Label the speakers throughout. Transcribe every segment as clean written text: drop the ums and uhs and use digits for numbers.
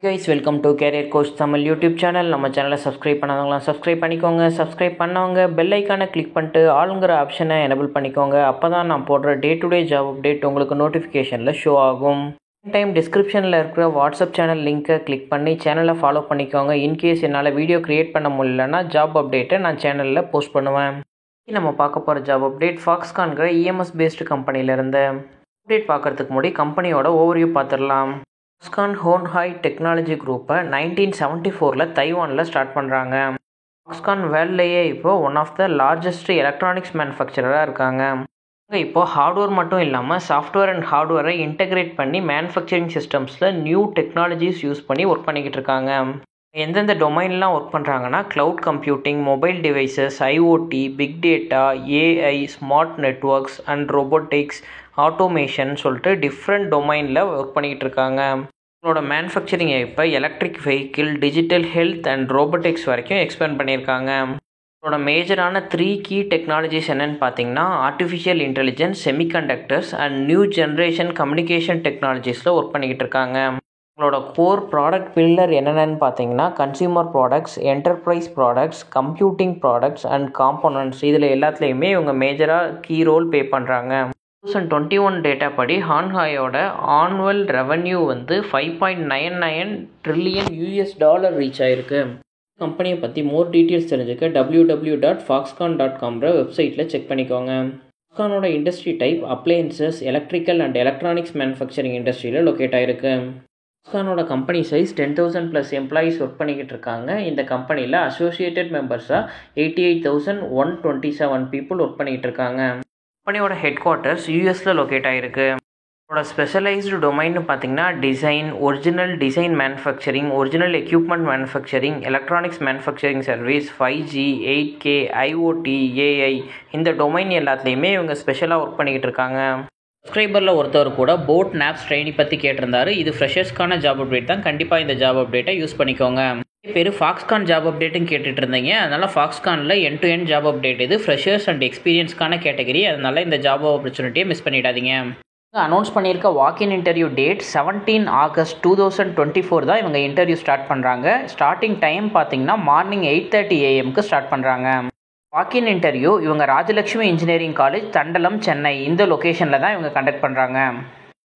Speaker 1: Guys, welcome to Career Coach Tamil YouTube channel. நம்ம சேனலை subscribe பண்ணாதவங்களாம் subscribe பண்ணிக்கோங்க. Subscribe பண்ணவங்க பெல் ஐக்கானை கிளிக் பண்ணிட்டு ஆளுங்கிற ஆப்ஷனை எனபிள் பண்ணிக்கோங்க. அப்போ தான் நான் போடுற day to day job update உங்களுக்கு நோட்டிஃபிகேஷனில் ஷோ ஆகும். டைம் டிஸ்கிரிப்ஷனில் இருக்கிற வாட்ஸ்அப் சேனல் லிங்க்கை கிளிக் பண்ணி சேனலை ஃபாலோ பண்ணிக்கோங்க. இன்கேஸ் என்னால் வீடியோ க்ரியேட் பண்ண முடியலன்னா ஜாப் அப்டேட்டை நான் சேனலில் போஸ்ட் பண்ணுவேன். நம்ம பார்க்க போகிற ஜாப் அப்டேட் ஃபாக்ஸ்கான்கிற இஎம்எஸ் பேஸ்டு கம்பெனியிலேருந்து. அப்டேட் பார்க்குறதுக்கு முன்னாடி கம்பெனியோட ஓவர்வியூ பார்த்துடலாம். ஃபாக்ஸ்கான் ஹோன்ஹாய் டெக்னாலஜி குரூப்பை 1974 தைவானில் ஸ்டார்ட் பண்ணுறாங்க. ஃபாக்ஸ்கான் வேர்ல்ட்லேயே இப்போது one of the largest electronics மேனுஃபேக்சராக இருக்காங்க. இப்போது ஹார்ட்வேர் மட்டும் இல்லாமல் சாஃப்ட்வேர் அண்ட் ஹார்ட்வேரை இன்டெகிரேட் பண்ணி மேனுஃபேக்சரிங் சிஸ்டம்ஸில் நியூ டெக்னாலஜிஸ் யூஸ் பண்ணி ஒர்க் பண்ணிக்கிட்டு இருக்காங்க. எந்தெந்த டொமைன்லாம் ஒர்க் பண்ணுறாங்கன்னா cloud computing, mobile devices, IoT, big data, AI, smart networks and robotics, automation சொல்லிட்டு டிஃப்ரெண்ட் டொமைனில் ஒர்க் பண்ணிக்கிட்டு இருக்காங்க. உங்களோட மேனுஃபேக்சரிங் இப்போ electric vehicle, digital health and robotics வரைக்கும் எக்ஸ்பேண்ட் பண்ணியிருக்காங்க. உங்களோட மேஜரான 3 கீ டெக்னாலஜிஸ் என்னென்னு பார்த்தீங்கன்னா artificial intelligence, semiconductors and new generation communication டெக்னாலஜிஸில் ஒர்க் பண்ணிக்கிட்டு இருக்காங்க. உங்களோட கோர் ப்ராடக்ட் பில்லர் என்னென்னு பார்த்தீங்கன்னா consumer products, enterprise products, computing products and components. இதில் எல்லாத்துலேயுமே இவங்க மேஜராக கீ ரோல் பே பண்ணுறாங்க. 2021 டேட்டா படி ஹான்ஹாயோட ஆனுவல் ரெவன்யூ $5.99 ட்ரில்லியன் ரீச் ஆயிருக்கு. கம்பெனியை பற்றி மோர் டீட்டெயில்ஸ் தெரிஞ்சுக்க www.foxconn.com வெப்சைட்டில் செக் பண்ணிக்கோங்க. ஃபாக்ஸ்கானோட industry type appliances, electrical and electronics manufacturing இண்டஸ்ட்ரியில் லொக்கேட் ஆயிருக்கு. ஃபாக்ஸ்கானோட கம்பெனி சைஸ் 10,000+ எம்ப்ளாயீஸ் ஒர்க் பண்ணிக்கிட்டு இருக்காங்க. இந்த கம்பெனியில் அசோசியேட்டட் மெம்பர்ஸாக 88,127 பீப்புள் ஒர்க் பண்ணிக்கிட்டு இருக்காங்க. கம்பெனியோட ஹெட் குவார்ட்டர்ஸ் யூஎஸில் லொக்கேட் ஆகிருக்கு. இதோட ஸ்பெஷலைஸ்டு டொமைன்னு பார்த்தீங்கன்னா design, original design manufacturing, original equipment manufacturing, electronics manufacturing service, 5G, 8K, IoT, AI, இந்த டொமைன் எல்லாத்துலேயுமே இவங்க ஸ்பெஷலாக ஒர்க் பண்ணிக்கிட்டு இருக்காங்க. சப்ஸ்கிரைபரில் ஒருத்தவர் கூட போட் நாப்ஸ் ட்ரெயினி பற்றி கேட்டிருந்தாரு. இது ஃப்ரெஷர்ஸ்க்கான ஜாப் அப்டேட் தான். கண்டிப்பாக இந்த ஜாப் அப்டேட்டை யூஸ் பண்ணிக்கோங்க. பேர் ஃபாக்ஸ்கான் ஜாப் அப்டேட்டுன்னு கேட்டுட்டு இருந்தீங்க. அதனால் ஃபாக்ஸ்கானில் end to end job update இது ஃப்ரெஷர்ஸ் அண்ட் எக்ஸ்பீரியன்ஸ்க்கான கேட்டகரி. அதனால் இந்த ஜாப் ஆப்பர்ச்சுனிட்டியை மிஸ் பண்ணிடாதீங்க. அனௌன்ஸ் பண்ணியிருக்க வாக்கின் இன்டர்வியூ டேட் 17 ஆகஸ்ட் 2024 தான் இவங்க இன்டர்வியூ ஸ்டார்ட் பண்ணுறாங்க. ஸ்டார்டிங் டைம் பார்த்தீங்கன்னா மார்னிங் 8:30 AM ஸ்டார்ட் பண்ணுறாங்க. வாக்கின் இன்டர்வியூ இவங்க ராஜலட்சுமி இன்ஜினியரிங் காலேஜ், தண்டலம், சென்னை, இந்த லொக்கேஷனில் தான் இவங்க கண்டக்ட் பண்ணுறாங்க.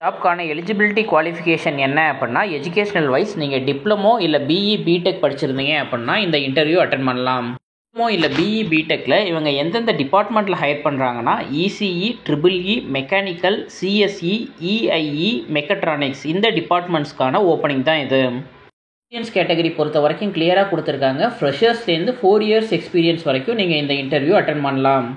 Speaker 1: ஜாப்க்கான எலிஜிபிலிட்டி குவாலிஃபிகேஷன் என்ன அப்படின்னா எஜுகேஷனல் வைஸ் நீங்கள் டிப்ளமோ இல்லை பிஇ பிடெக் படிச்சிருந்தீங்க அப்படின்னா இந்த இன்டர்வியூ அட்டன் பண்ணலாம். டிப்ளமோ இல்லை பிஇ பிடெக்கில் இவங்க எந்தெந்த டிபார்ட்மெண்ட்டில் ஹையர் பண்ணுறாங்கன்னா ECE, triple E, mechanical, CSE, இஐஇ, mechatronics, இந்த டிபார்ட்மெண்ட்ஸ்க்கான ஓப்பனிங் தான் இது. எக்ஸ்பீரியன்ஸ் கேட்டகரி பொறுத்த வரைக்கும் கிளியராக கொடுத்துருக்காங்க. ஃப்ரெஷர்ஸ்லேருந்து 4 இயர்ஸ் எக்ஸ்பீரியன்ஸ் வரைக்கும் நீங்கள் இந்த இன்டர்வியூ அட்டன் பண்ணலாம்.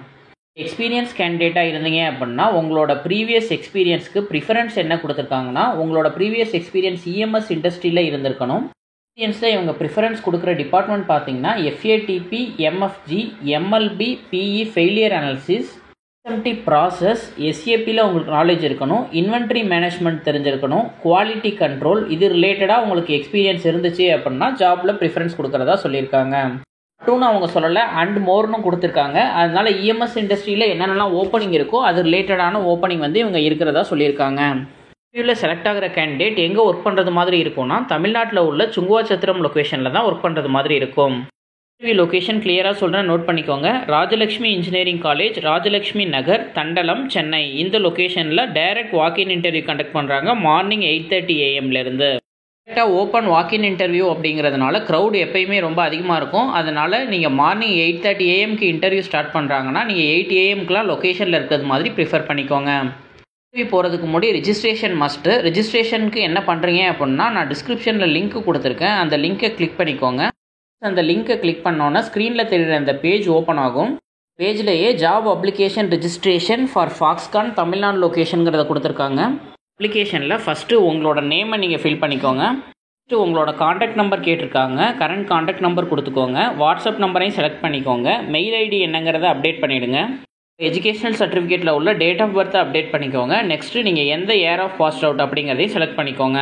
Speaker 1: எக்ஸ்பீரியன்ஸ் கேண்டிடேட்டாக இருந்தீங்க அப்படின்னா உங்களோட ப்ரீவியஸ் எக்ஸ்பீரியன்ஸ்க்கு ப்ரிஃபரன்ஸ் என்ன கொடுத்துருக்காங்கன்னா உங்களோட ப்ரீவியஸ் எக்ஸ்பீரியன்ஸ் இஎம்எஸ் இண்டஸ்ட்ரியில் இருந்திருக்கணும். எக்ஸ்பீரியன்ஸில் இவங்க ப்ரிஃபரன்ஸ் கொடுக்குற டிபார்ட்மெண்ட் பார்த்தீங்கன்னா FATP, MFG, MLB, PE failure analysis, SMT process, எஸ்ஏபியில் உங்களுக்கு நாலேஜ் இருக்கணும், இன்வென்ட்ரி மேனேஜ்மெண்ட் தெரிஞ்சிருக்கணும், குவாலிட்டி கண்ட்ரோல், இது ரிலேட்டடாக உங்களுக்கு எக்ஸ்பீரியன்ஸ் இருந்துச்சு அப்படின்னா ஜாபில் ப்ரிஃபரன்ஸ் கொடுக்குறதா சொல்லியிருக்காங்க. டூன்னு அவங்க சொல்லலை, அண்ட் மோர்னு கொடுத்துருக்காங்க. அதனால் இஎம்எஸ் இண்டஸ்ட்ரியில் என்னென்னலாம் ஓப்பனிங் இருக்கோ அது ரிலேட்டடான ஓப்பனிங் இவங்க இருக்கிறதா சொல்லியிருக்காங்க. இன்டர்வியூவில் செலக்ட் ஆகிற கேண்டிடேட் எங்கே ஒர்க் பண்ணுறது மாதிரி இருக்கும்னா தமிழ்நாட்டில் உள்ள சுங்குவாச்சத்திரம் லொக்கேஷனில் தான் ஒர்க் பண்ணுறது மாதிரி இருக்கும். இன்டர்வியூ லொக்கேஷன் கிளியராக சொல்கிறேன், நோட் பண்ணிக்கோங்க. ராஜலட்சுமி இன்ஜினியரிங் காலேஜ், ராஜலட்சுமி நகர், தண்டலம், சென்னை, இந்த லொக்கேஷனில் டைரக்ட் வாக்கின் இன்டர்வியூ கண்டக்ட் பண்ணுறாங்க morning 8:30 AM open walk in interview அப்படிங்கிறதுனால க்ரௌட் எப்பயுமே ரொம்ப அதிகமாக இருக்கும். அதனால் நீங்கள் மார்னிங் 8:30 AM இன்டர்வியூ ஸ்டார்ட் பண்ணுறாங்கன்னா நீங்கள் 8 AM லொக்கேஷனில் இருக்கிறது மாதிரி ப்ரிஃபர் பண்ணிக்கோங்க. இன்டர்வியூ போகிறதுக்கு முன்னாடி ரிஜிஸ்ட்ரேஷன் மஸ்ட்டு. ரிஜிஸ்ட்ரேஷனுக்கு என்ன பண்ணுறீங்க அப்படின்னா நான் டிஸ்கிரிப்ஷனில் லிங்க் கொடுத்துருக்கேன். அந்த லிங்க்கை கிளிக் பண்ணிக்கோங்க. அந்த லிங்க்கை கிளிக் பண்ணோன்னா ஸ்க்ரீனில் தெரிகிற அந்த பேஜ் ஓப்பன் ஆகும். பேஜ்லேயே job application registration for Foxconn Tamil Nadu லொக்கேஷனுங்கிறத கொடுத்துருக்காங்க. அப்ளிகேஷனில் ஃபஸ்ட்டு உங்களோட நேமை நீங்கள் ஃபில் பண்ணிக்கோங்க. ஃபஸ்ட்டு உங்களோட காண்டாக்ட் நம்பர் கேட்டிருக்காங்க. கரண்ட் காண்டாக்ட் நம்பர் கொடுத்துக்கோங்க. வாட்ஸ்அப் நம்பரையும் செலக்ட் பண்ணிக்கோங்க. மெயில் ஐடி என்னங்கிறத அப்டேட் பண்ணிவிடுங்க. எஜுகேஷனல் சர்டிஃபிகேட்டில் உள்ள டேட் ஆஃப் பர்த்தை அப்டேட் பண்ணிக்கோங்க. நெக்ஸ்ட்டு நீங்கள் எந்த இயர் ஆஃப் பாஸ்ட் அவுட் அப்படிங்கிறதையும் செலக்ட் பண்ணிக்கோங்க.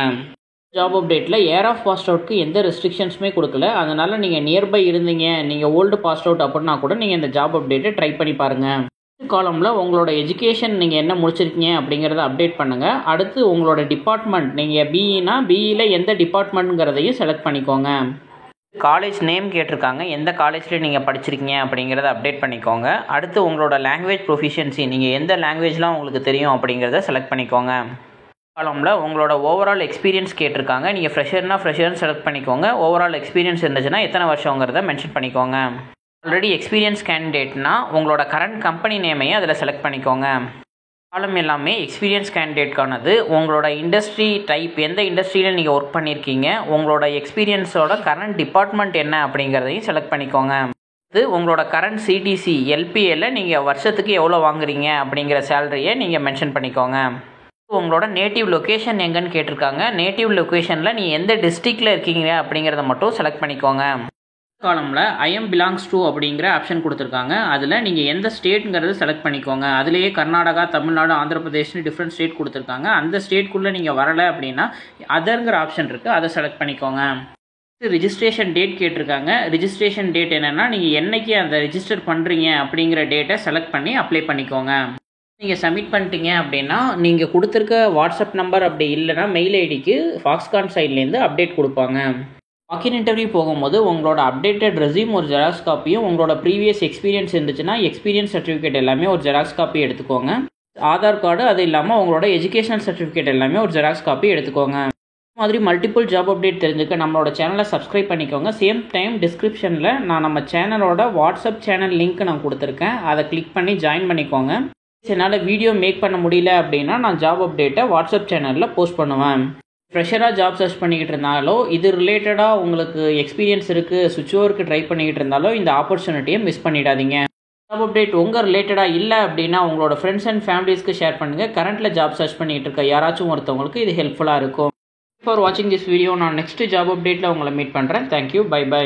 Speaker 1: ஜாப் அப்டேட்டில் இயர் ஆஃப் பாஸ்ட் அவுட்க்கு எந்த ரெஸ்ட்ரிக்ஷன்ஸுமே கொடுக்கல. அதனால் நீங்கள் நியர்பை இருந்தீங்க, நீங்கள் ஓல்டு பாஸ்ட் அவுட் அப்படின்னா கூட நீங்கள் இந்த ஜாப் அப்டேட்டை ட்ரை பண்ணி பாருங்கள். காலமில் உங்களோட எஜுகேஷன் நீங்கள் என்ன முடிச்சிருக்கீங்க அப்படிங்கிறத அப்டேட் பண்ணுங்கள். அடுத்து உங்களோட டிபார்ட்மெண்ட், நீங்கள் பிஇனா பிஇயில் எந்த டிபார்ட்மெண்ட்டுங்கிறதையும் செலக்ட் பண்ணிக்கோங்க. காலேஜ் நேம் கேட்டிருக்காங்க, எந்த காலேஜில் நீங்கள் படிச்சிருக்கீங்க அப்படிங்கிறத அப்டேட் பண்ணிக்கோங்க. அடுத்து உங்களோட லாங்குவேஜ் ப்ரொஃபிஷியன்சி, நீங்கள் எந்த லாங்குவேஜ்லாம் உங்களுக்கு தெரியும் அப்படிங்கிறத செலக்ட் பண்ணிக்கோங்க. காலமில் உங்களோட ஓவரால் எக்ஸ்பீரியன்ஸ் கேட்டிருக்காங்க, நீங்கள் ஃப்ரெஷர்னு செலக்ட் பண்ணிக்கோங்க. ஓவரால் எக்ஸ்பீரியன்ஸ் இருந்துச்சுன்னா எத்தனை வருஷங்கிறத மென்ஷன் பண்ணிக்கோங்க. ஆல்ரெடி எக்ஸ்பீரியன்ஸ் கேண்டிடேட்னா உங்களோட கரண்ட் கம்பெனி நேமையும் அதில் செலக்ட் பண்ணிக்கோங்க. காலம் எல்லாமே எக்ஸ்பீரியன்ஸ் கேண்டிடேட்கானது. உங்களோட இண்டஸ்ட்ரி டைப், எந்த இண்டஸ்ட்ரியில் நீங்கள் ஒர்க் பண்ணியிருக்கீங்க, உங்களோட எக்ஸ்பீரியன்ஸோட கரண்ட் டிபார்ட்மெண்ட் என்ன அப்படிங்கிறதையும் செலக்ட் பண்ணிக்கோங்க. இது உங்களோட கரண்ட் சிடிசி எல்பிஏல நீங்கள் வருஷத்துக்கு எவ்வளோ வாங்குறீங்க அப்படிங்கிற சேலரியை நீங்கள் மென்ஷன் பண்ணிக்கோங்க. உங்களோட நேட்டிவ் லொக்கேஷன் எங்கன்னு கேட்டிருக்காங்க, நேட்டிவ் லொக்கேஷனில் நீங்கள் எந்த டிஸ்ட்ரிக்டில் இருக்கீங்க அப்படிங்கிறத மட்டும் செலக்ட் பண்ணிக்கோங்க. காலமில் ஐஎம் பிலாங்ஸ் டு அப்படிங்கிற ஆப்ஷன் கொடுத்துருக்காங்க, அதில் நீங்கள் எந்த ஸ்டேட்டுங்கிறது செலக்ட் பண்ணிக்கோங்க. அதுலேயே கர்நாடகா, தமிழ்நாடு, ஆந்திர பிரதேஷ்னு டிஃப்ரெண்ட் ஸ்டேட் கொடுத்துருக்காங்க. அந்த ஸ்டேட்குள்ளே நீங்கள் வரலை அப்படின்னா அதர்ங்கிற ஆப்ஷன் இருக்குது, அதை செலக்ட் பண்ணிக்கோங்க. ரிஜிஸ்ட்ரேஷன் டேட் கேட்டிருக்காங்க, ரிஜிஸ்ட்ரேஷன் டேட் என்னென்னா நீங்கள் என்றைக்கு அந்த ரிஜிஸ்டர் பண்ணுறீங்க அப்படிங்கிற டேட்டை செலக்ட் பண்ணி அப்ளை பண்ணிக்கோங்க. நீங்கள் சப்மிட் பண்ணிட்டீங்க அப்படின்னா நீங்கள் கொடுத்துருக்க வாட்ஸ்அப் நம்பர் அப்படி இல்லைனா மெயில் ஐடிக்கு ஃபாக்ஸ்கான் சைட்லேருந்து அப்டேட் கொடுப்பாங்க. வாக்கின் இன்டர்வியூ போகும்போது உங்களோட அப்டேட்டட் ரெஸ்யூம் ஒரு ஜெராக்ஸ் காப்பியும், உங்களோட ப்ரீவியஸ் எக்ஸ்பீரியன்ஸ் இருந்துச்சுன்னா எக்ஸ்பீரியன்ஸ் சர்டிஃபிகேட் எல்லாமே ஒரு ஜெராக்ஸ் காப்பி எடுத்துக்கோங்க. ஆதார் கார்டு, அது இல்லாமல் உங்களோட எஜுகேஷனல் சர்டிஃபிகேட் எல்லாமே ஒரு ஜெராக்ஸ் காப்பி எடுத்துக்கோங்க. இந்த மாதிரி மல்டிபிள் ஜாப் அப்டேட் தெரிஞ்சுக்க நம்மளோட சேனலை சப்ஸ்கிரைப் பண்ணிக்கோங்க. சேம் டைம் டிஸ்கிரிப்ஷனில் நான் நம்ம சேனலோட வாட்ஸ்அப் சேனல் லிங்க் நான் கொடுத்துருக்கேன், அதை கிளிக் பண்ணி ஜாயின் பண்ணிக்கோங்க. என்னால் வீடியோ மேக் பண்ண முடியல அப்படின்னா நான் ஜாப் அப்டேட்டை வாட்ஸ்அப் சேனலில் போஸ்ட் பண்ணுவேன். ஃப்ரெஷராக ஜாப் சர்ச் பண்ணிக்கிட்டு இருந்தாலோ, இது ரிலேட்டடாக உங்களுக்கு எக்ஸ்பீரியன்ஸ் இருக்குது, சுவிட்ச் ஓவருக்கு ட்ரை பண்ணிக்கிட்டு இருந்தாலோ இந்த ஆப்பர்ச்சுனிட்டியை மிஸ் பண்ணிடாதீங்க. ஜாப் அப்டேட் உங்கள் ரிலேட்டடாக இல்லை அப்படின்னா உங்களோட ஃப்ரெண்ட்ஸ் அண்ட் ஃபேமிலிஸ்க்கு ஷேர் பண்ணுங்கள். கரண்ட்டில் ஜாப் சர்ச் பண்ணிகிட்டு இருக்க யாராச்சும் ஒருத்தவங்களுக்கு இது ஹெல்ப்ஃபுல்லாக இருக்கும். ஃபார் வாட்சிங் திஸ் வீடியோ. நான் நெக்ஸ்ட் ஜாப் அப்டேட்டில் உங்களை மீட் பண்ணுறேன். Thank you, bye by.